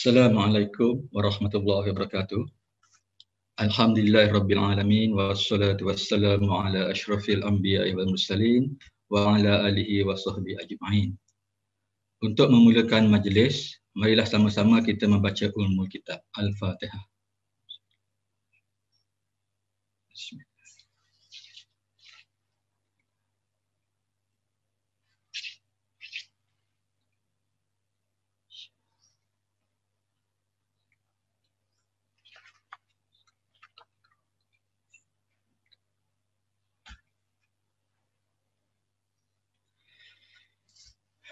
Assalamualaikum warahmatullahi wabarakatuh. Alhamdulillahirabbil alamin wassalatu wassalamu ala asyrafil anbiya'i wal mursalin wa ala alihi wa sahbihi ajma'in. Untuk memulakan majlis, marilah sama-sama kita membaca ulumul kitab Al-Fatihah. Bismillah.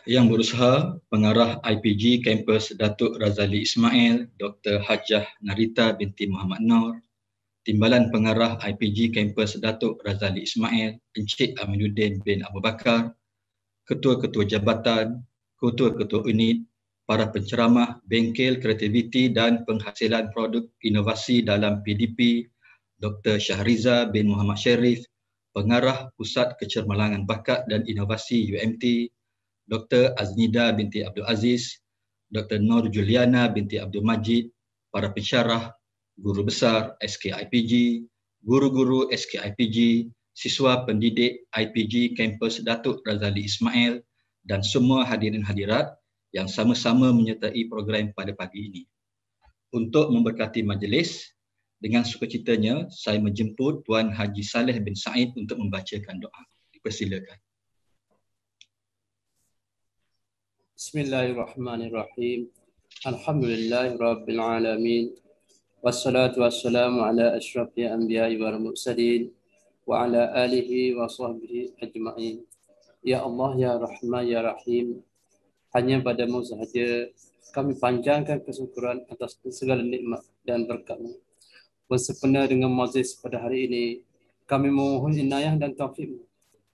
Yang berusaha pengarah IPG Kampus Datuk Razali Ismail, Dr. Hajah Narita binti Muhammad Noor, Timbalan Pengarah IPG Kampus Datuk Razali Ismail, Encik Aminuddin bin Abu Bakar, Ketua-Ketua Jabatan, Ketua-Ketua Unit, para penceramah Bengkel Kreativiti dan Penghasilan Produk Inovasi dalam PDP, Dr. Syahriza bin Muhammad Sharif, Pengarah Pusat Kecermalangan Bakat dan Inovasi UMT, Dr. Aznida binti Abdul Aziz, Dr. Nur Juliana binti Abdul Majid, para pensyarah, guru besar SKIPG, guru-guru SKIPG, siswa pendidik IPG Kampus Datuk Razali Ismail dan semua hadirin hadirat yang sama-sama menyertai program pada pagi ini. Untuk memberkati majlis, dengan sukacitanya saya menjemput Tuan Haji Saleh bin Said untuk membacakan doa. Dipersilakan. Bismillahirrahmanirrahim. Alhamdulillahirabbil alamin. Wassalatu wassalamu ala asyrafil anbiya'i wal mursalin wa ala alihi wa sahbihi ajma'in. Ya Allah, ya Rahman, ya Rahim, hanya padamu sahaja kami panjangkan kesyukuran atas segala nikmat dan berkat-Mu. Bersempena dengan majlis pada hari ini, kami memohon inayah dan taufik-Mu.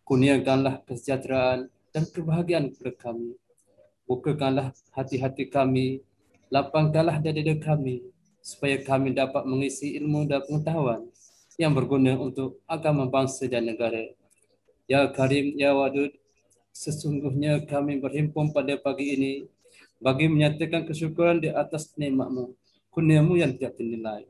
Kurniakanlah kesejahteraan dan kebahagiaan kepada kami. Bukakanlah hati-hati kami, lapangkanlah dada kami, supaya kami dapat mengisi ilmu dan pengetahuan yang berguna untuk agama bangsa dan negara. Ya Karim, Ya Wadud, sesungguhnya kami berhimpun pada pagi ini bagi menyatakan kesyukuran di atas nikmat-Mu, kurnia-Mu yang tidak ternilai.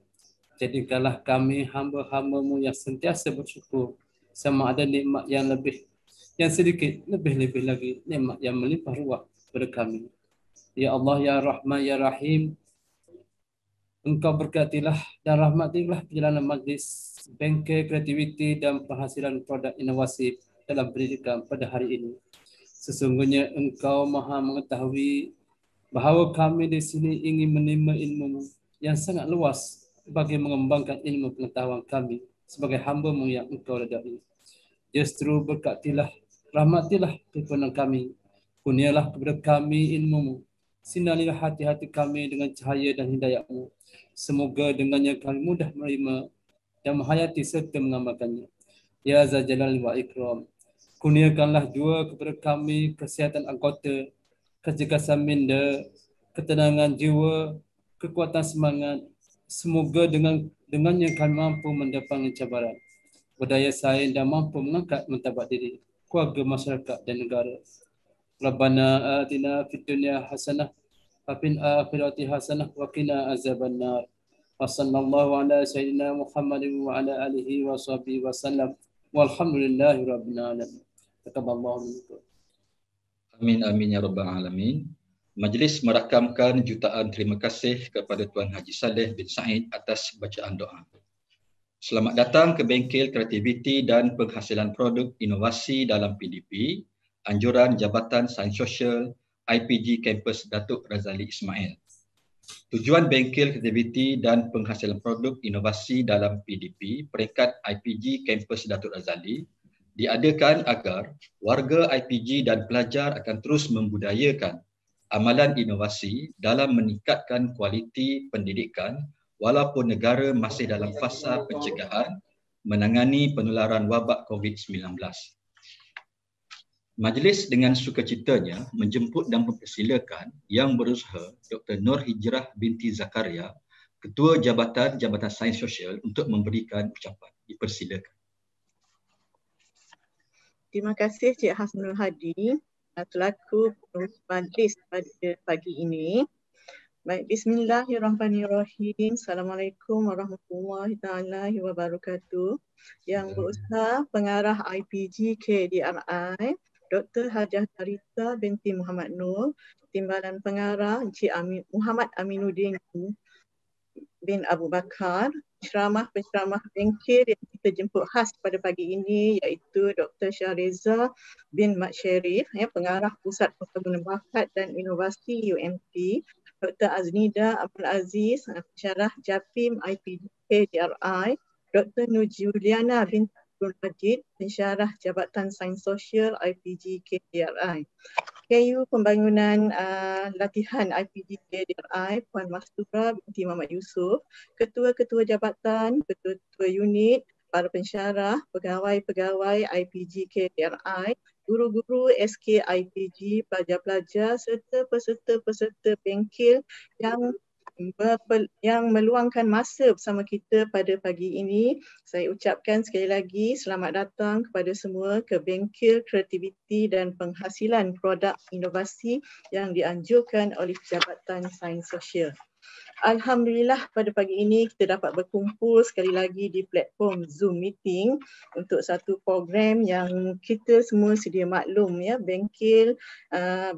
Jadikanlah kami hamba-hamba-Mu yang sentiasa bersyukur sama ada nikmat yang lebih, yang sedikit, lebih-lebih lagi nikmat yang melimpah ruah kepada kami. Ya Allah, ya Rahman, ya Rahim, Engkau berkatilah dan rahmatilah perjalanan majlis Bengkel Kreativiti dan Penghasilan Produk Inovasi dalam pendidikan pada hari ini. Sesungguhnya Engkau Maha mengetahui bahawa kami di sini ingin menerima ilmu yang sangat luas bagi mengembangkan ilmu pengetahuan kami sebagai hamba-Mu yang Engkau redai. Justru berkatilah, rahmatilah kepada kami. Kurnialah kepada kami ilmu-Mu. Sinarilah hati-hati kami dengan cahaya dan hidayat-Mu. Semoga dengannya kami mudah menerima dan menghayati serta mengamalkannya. Ya Zal Jalali wa Ikram. Kurniakanlah jua kepada kami kesihatan anggota, kecergasan minda, ketenangan jiwa, kekuatan semangat. Semoga dengannya kami mampu mendapat cabaran, berdaya saing dan mampu mengangkat martabat diri, keluarga, masyarakat dan negara. Rabbana atina fid dunya hasanah wa fil akhirati hasanah wa qina azabannar. Wa sallallahu ala sayyidina Muhammadin wa ala alihi wa sahbihi wa sallam. Walhamdulillahi rabbil alamin. Taqabbalallahu minkum. Amin amin ya rabbal alamin. Majlis merakamkan jutaan terima kasih kepada Tuan Haji Saleh bin Said atas bacaan doa. Selamat datang ke Bengkel Kreativiti dan Penghasilan Produk Inovasi dalam PDP, Anjuran Jabatan Sains Sosial IPG Kampus Datuk Razali Ismail. Tujuan Bengkel Kreativiti dan Penghasilan Produk Inovasi dalam PDP peringkat IPG Kampus Datuk Razali diadakan agar warga IPG dan pelajar akan terus membudayakan amalan inovasi dalam meningkatkan kualiti pendidikan walaupun negara masih dalam fasa pencegahan menangani penularan wabak COVID-19. Majlis dengan sukacitanya menjemput dan mempersilakan Yang Berusaha Dr. Nur Hijrah binti Zakaria, Ketua Jabatan Sains Sosial untuk memberikan ucapan. Dipersilakan. Terima kasih Cik Hasnul Hadi selaku pengurus majlis pada pagi ini. Baik, bismillahirrahmanirrahim. Assalamualaikum warahmatullahi taala wabarakatuh. Yang berusaha pengarah IPG KDRI, Dr. Hajjah Narita binti Muhammad Nur, Timbalan Pengarah Encik Muhammad Aminuddin bin Abu Bakar, penceramah bengkel yang kita jemput khas pada pagi ini iaitu Dr. Syahriza bin Mat Sharif, Pengarah Pusat Pembangunan Bakat dan Inovasi UMT, Dr. Aznida Abdul Aziz, Pensyarah Japim IPG KDRI, Dr. Nur Juliana binti Abdul Majid, Pensyarah Jabatan Sains Sosial IPG KDRI. KU Pembangunan Latihan IPG KDRI, Puan Mastura binti Muhammad Yusof, Ketua-Ketua Jabatan, Ketua-Ketua Unit, para pensyarah, pegawai-pegawai IPG KDRI, guru-guru SK IPG, pelajar-pelajar serta peserta-peserta bengkel yang meluangkan masa bersama kita pada pagi ini. Saya ucapkan sekali lagi selamat datang kepada semua ke bengkel kreativiti dan penghasilan produk inovasi yang dianjurkan oleh Jabatan Sains Sosial. Alhamdulillah pada pagi ini kita dapat berkumpul sekali lagi di platform Zoom meeting untuk satu program yang kita semua sedia maklum, bengkel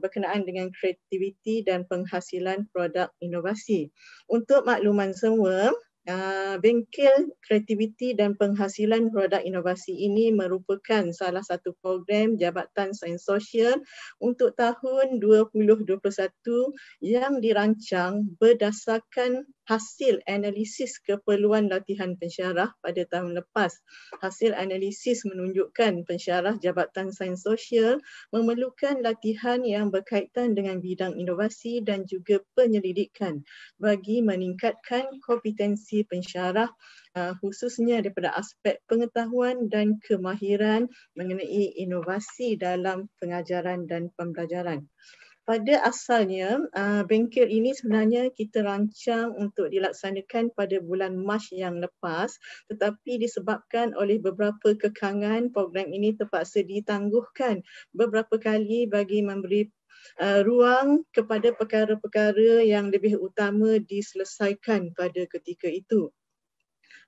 berkenaan dengan kreativiti dan penghasilan produk inovasi. Untuk makluman semua, bengkel kreativiti dan penghasilan produk inovasi ini merupakan salah satu program Jabatan Sains Sosial untuk tahun 2021 yang dirancang berdasarkan hasil analisis keperluan latihan pensyarah pada tahun lepas. Hasil analisis menunjukkan pensyarah Jabatan Sains Sosial memerlukan latihan yang berkaitan dengan bidang inovasi dan juga penyelidikan bagi meningkatkan kompetensi pensyarah khususnya daripada aspek pengetahuan dan kemahiran mengenai inovasi dalam pengajaran dan pembelajaran. Pada asalnya, bengkel ini sebenarnya kita rancang untuk dilaksanakan pada bulan Mac yang lepas, tetapi disebabkan oleh beberapa kekangan, program ini terpaksa ditangguhkan beberapa kali bagi memberi ruang kepada perkara-perkara yang lebih utama diselesaikan pada ketika itu.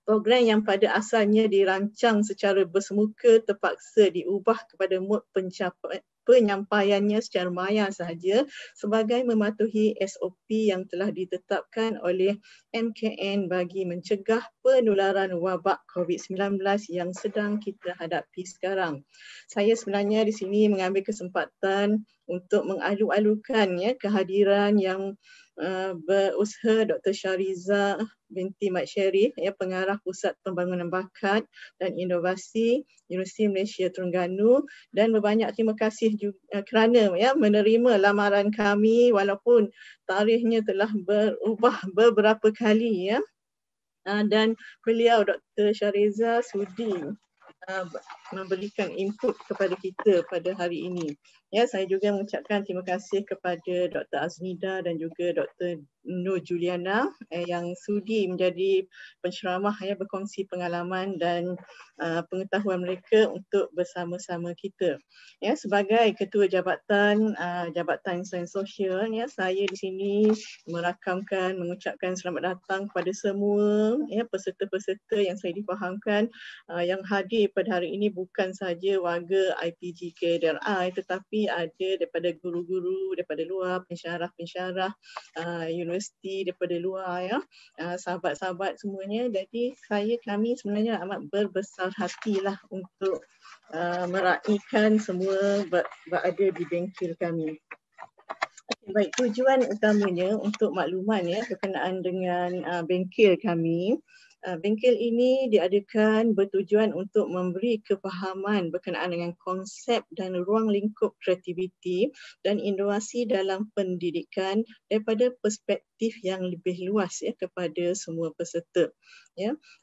Program yang pada asalnya dirancang secara bersemuka terpaksa diubah kepada mod penyampaiannya secara maya sahaja sebagai mematuhi SOP yang telah ditetapkan oleh MKN bagi mencegah penularan wabak COVID-19 yang sedang kita hadapi sekarang. Saya sebenarnya di sini mengambil kesempatan untuk mengalu-alukan kehadiran yang berusaha Dr. Syahriza binti Mat Sharif, Pengarah Pusat Pembangunan Bakat dan Inovasi Universiti Malaysia Terengganu, dan berbanyak terima kasih juga kerana menerima lamaran kami walaupun tarikhnya telah berubah beberapa kali dan beliau Dr. Syahriza sudi memberikan input kepada kita pada hari ini. Saya juga mengucapkan terima kasih kepada Dr. Aznida dan juga Dr. Nur Juliana yang sudi menjadi penceramah berkongsi pengalaman dan pengetahuan mereka untuk bersama-sama kita. Sebagai Ketua Jabatan Sains Sosial, saya di sini merakamkan, mengucapkan selamat datang kepada semua peserta-peserta yang saya difahamkan yang hadir pada hari ini bukan sahaja warga IPG KDRI tetapi ada daripada guru-guru daripada luar, pensyarah-pensyarah universiti daripada luar, sahabat-sahabat semuanya. Jadi kami sebenarnya amat berbesar hatilah untuk meraihkan semua berada di bengkel kami. Baik, tujuan utamanya untuk makluman berkenaan dengan bengkel kami. Bengkel ini diadakan bertujuan untuk memberi kefahaman berkenaan dengan konsep dan ruang lingkup kreativiti dan inovasi dalam pendidikan daripada perspektif yang lebih luas kepada semua peserta.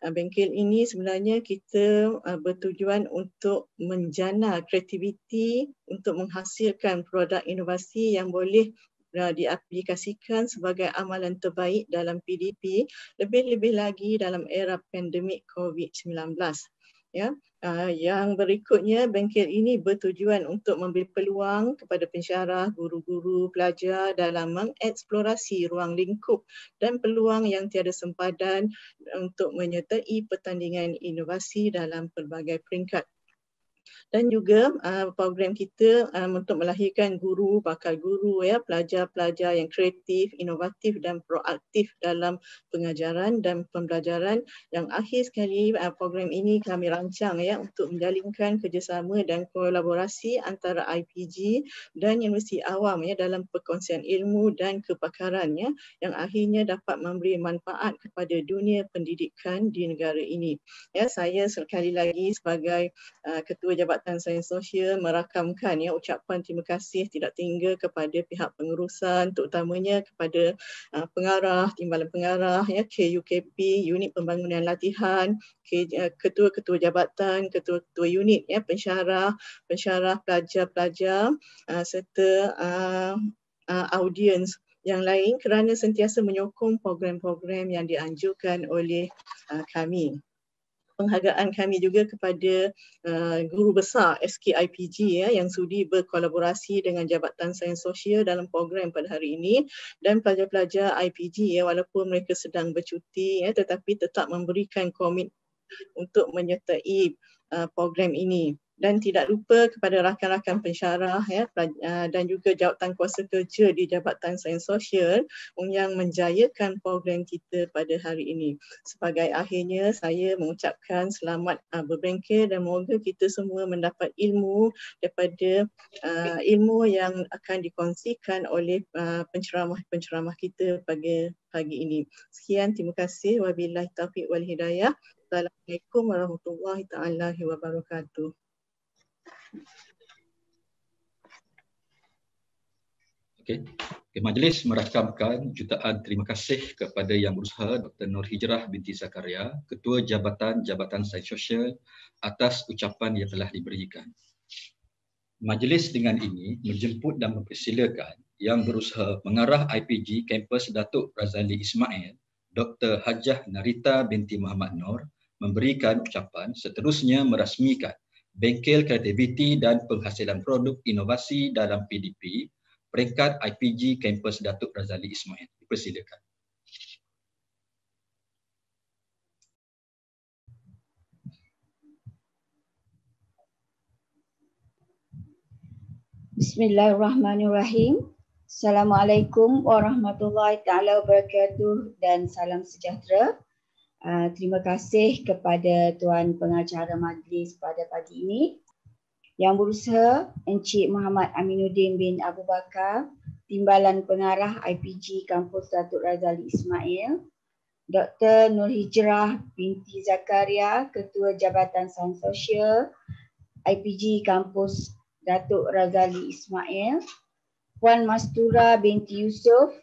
Bengkel ini sebenarnya kita bertujuan untuk menjana kreativiti untuk menghasilkan produk inovasi yang boleh diaplikasikan sebagai amalan terbaik dalam PDP, lebih-lebih lagi dalam era pandemik COVID-19. Ya, yang berikutnya, bengkel ini bertujuan untuk memberi peluang kepada pensyarah, guru-guru, pelajar dalam mengeksplorasi ruang lingkup dan peluang yang tiada sempadan untuk menyertai pertandingan inovasi dalam pelbagai peringkat. Dan juga program kita untuk melahirkan guru, bakal guru, ya, pelajar-pelajar yang kreatif, inovatif dan proaktif dalam pengajaran dan pembelajaran. Yang akhir sekali, program ini kami rancang, ya, untuk menjalinkan kerjasama dan kolaborasi antara IPG dan universiti awam, ya, dalam perkongsian ilmu dan kepakaran, ya, yang akhirnya dapat memberi manfaat kepada dunia pendidikan di negara ini. Ya, saya sekali lagi sebagai Ketua Jabatan Sains Sosial merakamkan, ya, ucapan terima kasih tidak tinggal kepada pihak pengurusan, terutamanya kepada pengarah, timbalan pengarah, ya, KUKP, unit pembangunan latihan, ketua-ketua jabatan, ketua-ketua unit, ya, pensyarah, pelajar-pelajar serta audiens yang lain kerana sentiasa menyokong program-program yang dianjurkan oleh kami. Penghargaan kami juga kepada guru besar SKIPG, ya, yang sudi berkolaborasi dengan Jabatan Sains Sosial dalam program pada hari ini, dan pelajar-pelajar IPG, ya, walaupun mereka sedang bercuti, ya, tetapi tetap memberikan komitmen untuk menyertai program ini. Dan tidak lupa kepada rakan-rakan pensyarah, ya, dan juga jawatan kuasa kerja di Jabatan Sains Sosial yang menjayakan program kita pada hari ini. Sebagai akhirnya, saya mengucapkan selamat berbengkel dan moga kita semua mendapat ilmu daripada ilmu yang akan dikongsikan oleh penceramah-penceramah kita pada pagi ini. Sekian, terima kasih. Wabillahi taufiq wal hidayah. Assalamualaikum warahmatullahi taala wabarakatuh. Okey. Majlis merakamkan jutaan terima kasih kepada Yang Berusaha Dr. Nur Hijrah binti Zakaria, Ketua Jabatan Sains Sosial, atas ucapan yang telah diberikan. Majlis dengan ini menjemput dan mempersilakan Yang Berusaha Pengarah IPG Kampus Datuk Razali Ismail, Dr. Hajjah Narita binti Muhammad Noor, memberikan ucapan, seterusnya merasmikan Bengkel Kreativiti dan Penghasilan Produk Inovasi dalam PDP peringkat IPG Kampus Datuk Razali Ismail. Dipersilakan. Bismillahirrahmanirrahim. Assalamualaikum warahmatullahi taala wabarakatuh dan salam sejahtera. Terima kasih kepada Tuan Pengacara Majlis pada pagi ini. Yang Berusaha Encik Muhammad Aminuddin bin Abu Bakar, Timbalan Pengarah IPG Kampus Datuk Razali Ismail, Dr. Nur Hijrah binti Zakaria, Ketua Jabatan Sains Sosial IPG Kampus Datuk Razali Ismail, Puan Mastura binti Yusof,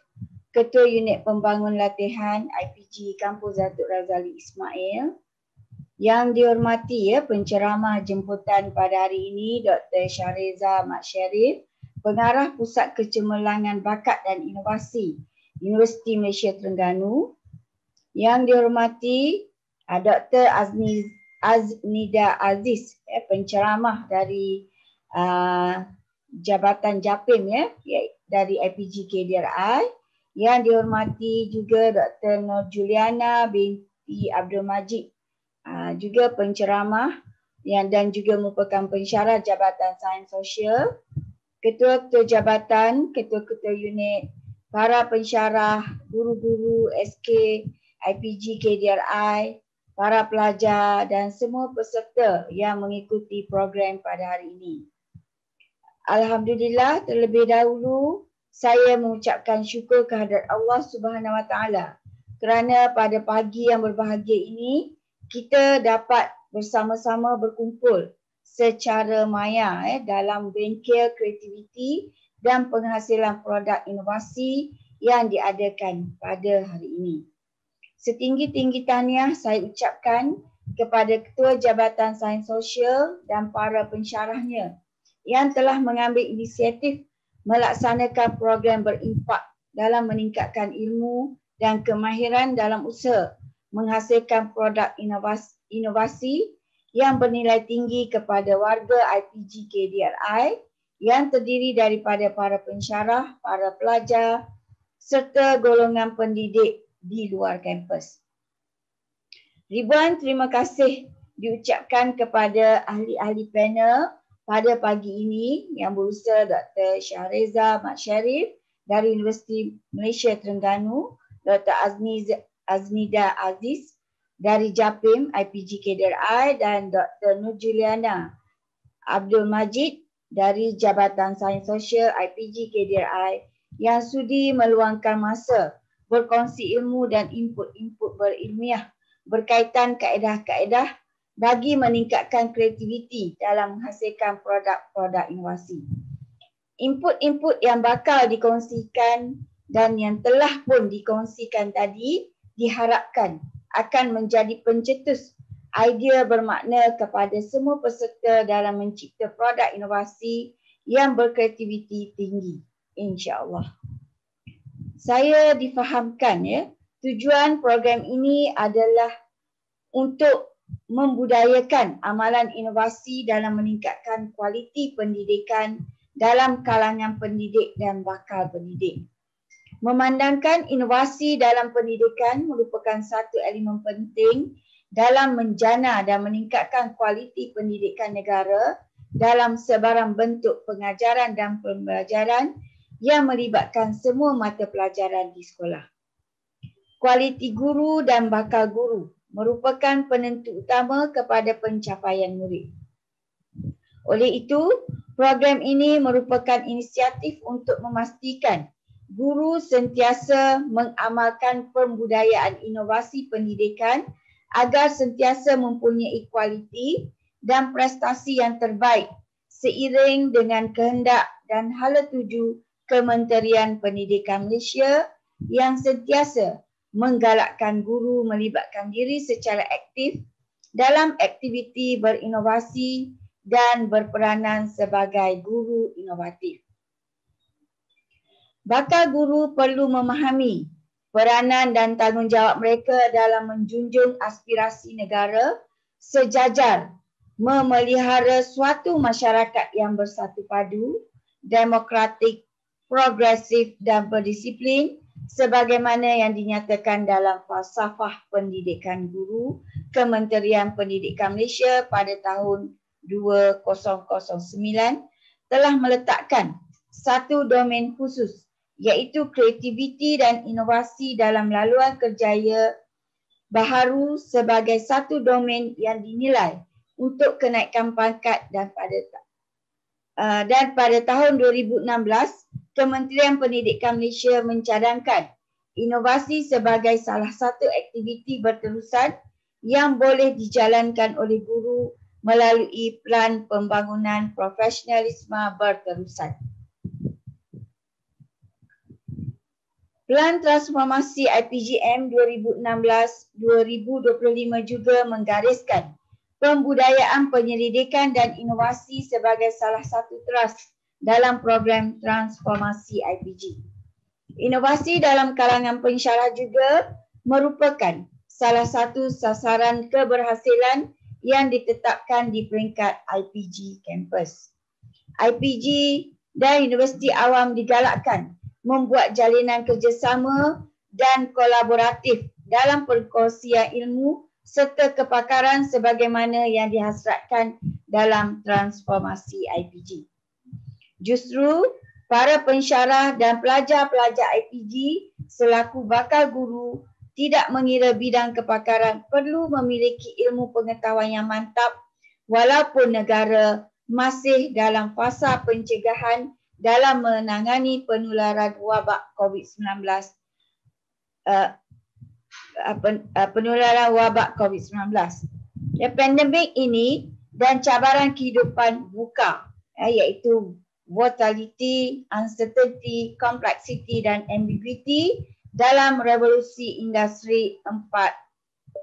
Ketua Unit Pembangun Latihan IPG Kampus Datuk Razali Ismail. Yang dihormati, ya, penceramah jemputan pada hari ini Dr. Syahriza Mat Syarif, Pengarah Pusat Kecemerlangan Bakat dan Inovasi Universiti Malaysia Terengganu. Yang dihormati Dr. Aznida Aziz, ya, penceramah dari Jabatan Japim, ya, dari IPG KDRI. Yang dihormati juga Dr. Nur Juliana binti Abdul Majid, juga penceramah dan juga merupakan pensyarah Jabatan Sains Sosial, ketua-ketua jabatan, ketua-ketua unit, para pensyarah, guru-guru SK, IPG KDRI, para pelajar dan semua peserta yang mengikuti program pada hari ini. Alhamdulillah, terlebih dahulu saya mengucapkan syukur kehadrat Allah Subhanahu Wa Taala kerana pada pagi yang berbahagia ini kita dapat bersama-sama berkumpul secara maya dalam bengkel kreativiti dan penghasilan produk inovasi yang diadakan pada hari ini. Setinggi-tinggi tahniah saya ucapkan kepada Ketua Jabatan Sains Sosial dan para pensyarahnya yang telah mengambil inisiatif melaksanakan program berimpak dalam meningkatkan ilmu dan kemahiran dalam usaha menghasilkan produk inovasi yang bernilai tinggi kepada warga IPG KDRI yang terdiri daripada para pensyarah, para pelajar serta golongan pendidik di luar kampus. Ribuan terima kasih diucapkan kepada ahli-ahli panel pada pagi ini yang berusaha Dr. Syahreza Mat Sharif dari Universiti Malaysia Terengganu, Dr. Aznida Aziz dari JAPIM IPG KDRI dan Dr. Nur Juliana Abdul Majid dari Jabatan Sains Sosial IPG KDRI yang sudi meluangkan masa berkongsi ilmu dan input-input berilmiah berkaitan kaedah-kaedah bagi meningkatkan kreativiti dalam menghasilkan produk-produk inovasi. Input-input yang bakal dikongsikan dan yang telah pun dikongsikan tadi diharapkan akan menjadi pencetus idea bermakna kepada semua peserta dalam mencipta produk inovasi yang berkreativiti tinggi, insya-Allah. Saya difahamkan tujuan program ini adalah untuk membudayakan amalan inovasi dalam meningkatkan kualiti pendidikan dalam kalangan pendidik dan bakal pendidik. Memandangkan inovasi dalam pendidikan merupakan satu elemen penting dalam menjana dan meningkatkan kualiti pendidikan negara dalam sebarang bentuk pengajaran dan pembelajaran yang melibatkan semua mata pelajaran di sekolah. Kualiti guru dan bakal guru merupakan penentu utama kepada pencapaian murid. Oleh itu, program ini merupakan inisiatif untuk memastikan guru sentiasa mengamalkan pembudayaan inovasi pendidikan agar sentiasa mempunyai kualiti dan prestasi yang terbaik seiring dengan kehendak dan hala tuju Kementerian Pendidikan Malaysia yang sentiasa menggalakkan guru melibatkan diri secara aktif dalam aktiviti berinovasi dan berperanan sebagai guru inovatif. Bakal guru perlu memahami peranan dan tanggungjawab mereka dalam menjunjung aspirasi negara sejajar memelihara suatu masyarakat yang bersatu padu, demokratik, progresif dan berdisiplin sebagaimana yang dinyatakan dalam Falsafah Pendidikan Guru Kementerian Pendidikan Malaysia pada tahun 2009 telah meletakkan satu domain khusus iaitu kreativiti dan inovasi dalam laluan kerjaya baharu sebagai satu domain yang dinilai untuk kenaikan pangkat dan pada tahun 2016 Kementerian Pendidikan Malaysia mencadangkan inovasi sebagai salah satu aktiviti berterusan yang boleh dijalankan oleh guru melalui Pelan Pembangunan Profesionalisme Berterusan. Pelan Transformasi IPGM 2016-2025 juga menggariskan pembudayaan penyelidikan dan inovasi sebagai salah satu teras dalam program transformasi IPG. Inovasi dalam kalangan pensyarah juga merupakan salah satu sasaran keberhasilan yang ditetapkan di peringkat IPG Campus. IPG dan Universiti Awam digalakkan membuat jalinan kerjasama dan kolaboratif dalam perkongsian ilmu serta kepakaran sebagaimana yang dihasratkan dalam transformasi IPG. Justru para pensyarah dan pelajar-pelajar IPG selaku bakal guru tidak mengira bidang kepakaran perlu memiliki ilmu pengetahuan yang mantap walaupun negara masih dalam fasa pencegahan dalam menangani penularan wabak COVID-19 Pandemik ini dan cabaran kehidupan buka iaitu volatility, uncertainty, complexity dan ambiguity dalam revolusi industri 4.0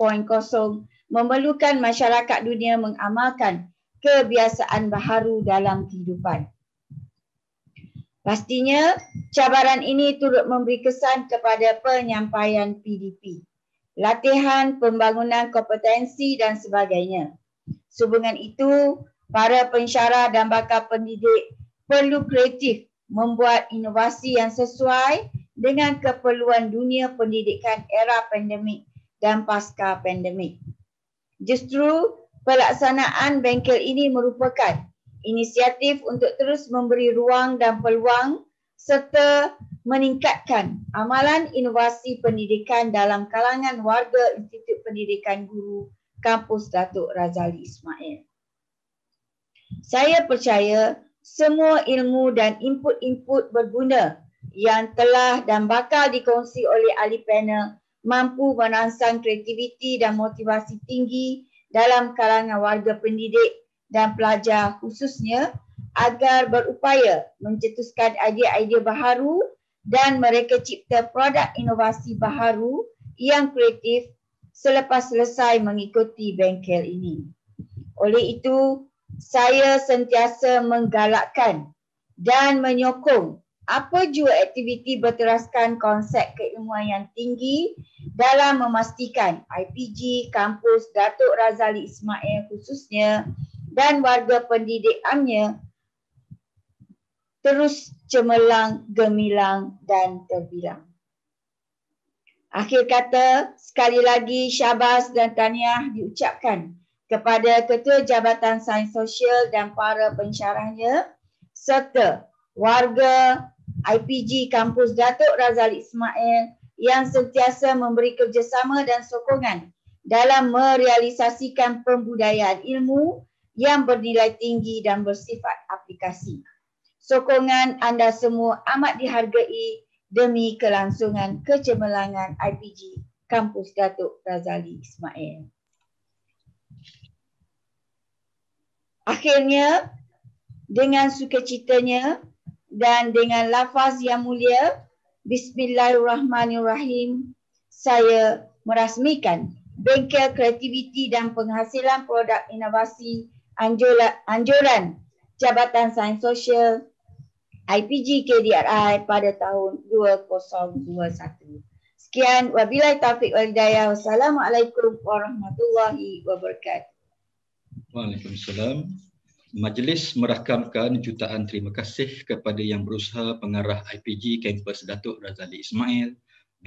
memerlukan masyarakat dunia mengamalkan kebiasaan baharu dalam kehidupan. Pastinya, cabaran ini turut memberi kesan kepada penyampaian PDP, latihan, pembangunan kompetensi dan sebagainya. Sehubungan itu, para pensyarah dan bakal pendidik perlu kreatif membuat inovasi yang sesuai dengan keperluan dunia pendidikan era pandemik dan pasca pandemik. Justru pelaksanaan bengkel ini merupakan inisiatif untuk terus memberi ruang dan peluang serta meningkatkan amalan inovasi pendidikan dalam kalangan warga Institut Pendidikan Guru Kampus Datuk Razali Ismail. Saya percaya semua ilmu dan input-input berguna yang telah dan bakal dikongsi oleh ahli panel mampu merangsang kreativiti dan motivasi tinggi dalam kalangan warga pendidik dan pelajar khususnya agar berupaya mencetuskan idea-idea baharu dan mereka cipta produk inovasi baharu yang kreatif selepas selesai mengikuti bengkel ini. Oleh itu, saya sentiasa menggalakkan dan menyokong apa jua aktiviti berteraskan konsep keilmuan yang tinggi dalam memastikan IPG Kampus Datuk Razali Ismail khususnya dan warga pendidik amnya terus cemerlang, gemilang dan terbilang. Akhir kata, sekali lagi syabas dan tahniah diucapkan kepada Ketua Jabatan Sains Sosial dan para pensyarahnya serta warga IPG Kampus Datuk Razali Ismail yang sentiasa memberi kerjasama dan sokongan dalam merealisasikan pembudayaan ilmu yang bernilai tinggi dan bersifat aplikasi. Sokongan anda semua amat dihargai demi kelangsungan kecemerlangan IPG Kampus Datuk Razali Ismail. Akhirnya, dengan sukacitanya dan dengan lafaz yang mulia, Bismillahirrahmanirrahim, saya merasmikan Bengkel Kreativiti dan Penghasilan Produk Inovasi Anjuran Jabatan Sains Sosial IPG KDRI pada tahun 2021. Sekian, wabillahi taufiq wal hidayah. Wassalamualaikum warahmatullahi wabarakatuh. Waalaikumsalam. Majlis merakamkan jutaan terima kasih kepada yang berusaha pengarah IPG Kampus Datuk Razali Ismail,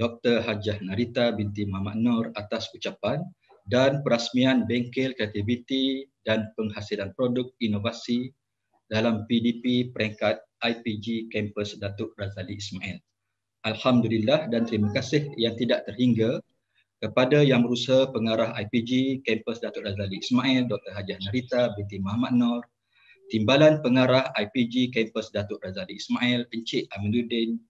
Dr. Hajjah Narita binti Muhammad Noor atas ucapan dan perasmian Bengkel Kreativiti dan Penghasilan Produk Inovasi dalam PDP peringkat IPG Kampus Datuk Razali Ismail. Alhamdulillah dan terima kasih yang tidak terhingga kepada yang berusaha pengarah IPG Kampus Datuk Razali Ismail, Dr. Hajjah Narita binti Muhammad Noor, Timbalan Pengarah IPG Kampus Datuk Razali Ismail, Encik Aminuddin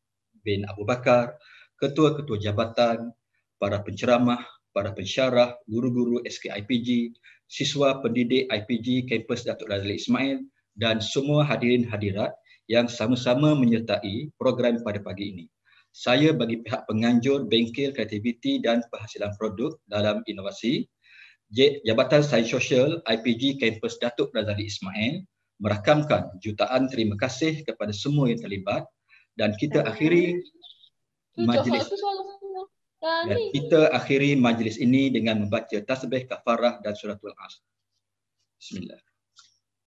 bin Abu Bakar, ketua-ketua jabatan, para penceramah, para pensyarah, guru-guru SKIPG, siswa pendidik IPG Kampus Datuk Razali Ismail dan semua hadirin hadirat yang sama-sama menyertai program pada pagi ini. Saya bagi pihak penganjur Bengkel Kreativiti dan Penghasilan Produk dalam Inovasi, Jabatan Sains Sosial IPG Kampus Datuk Razali Ismail merakamkan jutaan terima kasih kepada semua yang terlibat dan kita akhiri majlis ini dengan membaca tasbih kafarah dan suratul Asr. Bismillah.